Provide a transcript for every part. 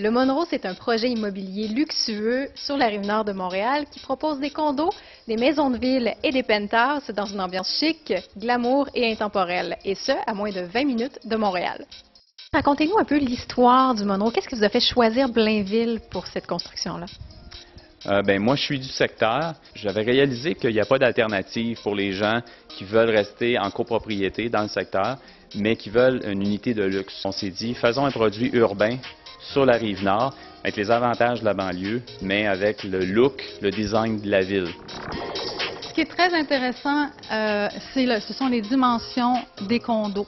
Le Monroe, c'est un projet immobilier luxueux sur la rive nord de Montréal qui propose des condos, des maisons de ville et des penthouses dans une ambiance chic, glamour et intemporelle, et ce, à moins de 20 minutes de Montréal. Racontez-nous un peu l'histoire du Monroe. Qu'est-ce qui vous a fait choisir Blainville pour cette construction-là? Moi, je suis du secteur. J'avais réalisé qu'il n'y a pas d'alternative pour les gens qui veulent rester en copropriété dans le secteur, mais qui veulent une unité de luxe. On s'est dit, faisons un produit urbain sur la rive nord, avec les avantages de la banlieue, mais avec le look, le design de la ville. Ce qui est très intéressant, ce sont les dimensions des condos.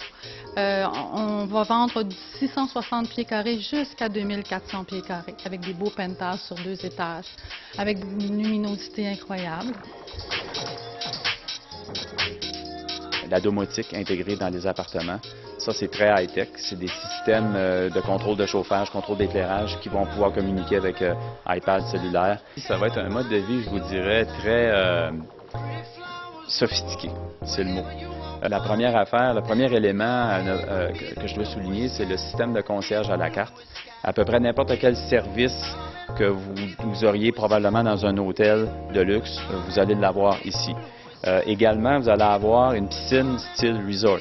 On va vendre de 660 pieds carrés jusqu'à 2400 pieds carrés, avec des beaux penthouses sur 2 étages, avec une luminosité incroyable. La domotique intégrée dans les appartements, ça c'est très high-tech. C'est des systèmes de contrôle de chauffage, contrôle d'éclairage qui vont pouvoir communiquer avec iPad cellulaire. Ça va être un mode de vie, je vous dirais, très sophistiqué, c'est le mot. La première affaire, le premier élément que je dois souligner, c'est le système de concierge à la carte. À peu près n'importe quel service que vous auriez probablement dans un hôtel de luxe, vous allez l'avoir ici. Également, vous allez avoir une piscine style resort.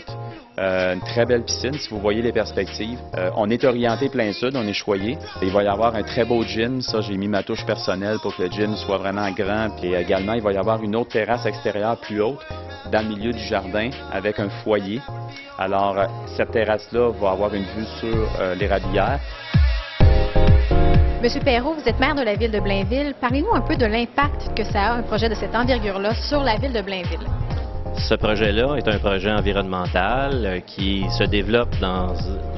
Une très belle piscine, si vous voyez les perspectives. On est orienté plein sud, on est choyé. Il va y avoir un très beau gym. Ça, j'ai mis ma touche personnelle pour que le gym soit vraiment grand. Et également, il va y avoir une autre terrasse extérieure plus haute dans le milieu du jardin avec un foyer. Alors, cette terrasse-là va avoir une vue sur l'érablière. Monsieur Perrault, vous êtes maire de la ville de Blainville. Parlez-nous un peu de l'impact que ça a, un projet de cette envergure-là, sur la ville de Blainville. Ce projet-là est un projet environnemental qui se développe dans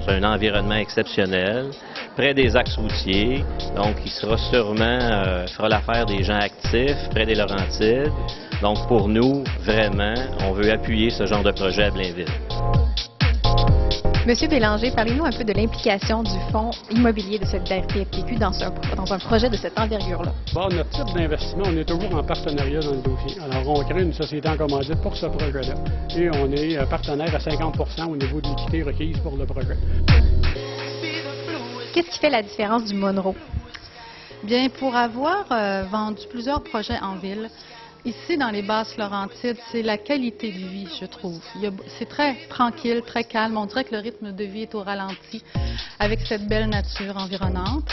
un environnement exceptionnel, près des axes routiers. Donc, il sera sûrement, fera l'affaire des gens actifs, près des Laurentides. Donc, pour nous, vraiment, on veut appuyer ce genre de projet à Blainville. Monsieur Bélanger, parlez-nous un peu de l'implication du Fonds immobilier de solidarité FTQ dans un projet de cette envergure-là. Bon, notre type d'investissement, on est toujours en partenariat dans le dossier. Alors, on crée une société en commandite pour ce projet-là. Et on est partenaire à 50 % au niveau de l'équité requise pour le projet. Qu'est-ce qui fait la différence du Monroe? Bien, pour avoir vendu plusieurs projets en ville, ici, dans les Basses-Laurentides, c'est la qualité de vie, je trouve. C'est très tranquille, très calme. On dirait que le rythme de vie est au ralenti avec cette belle nature environnante.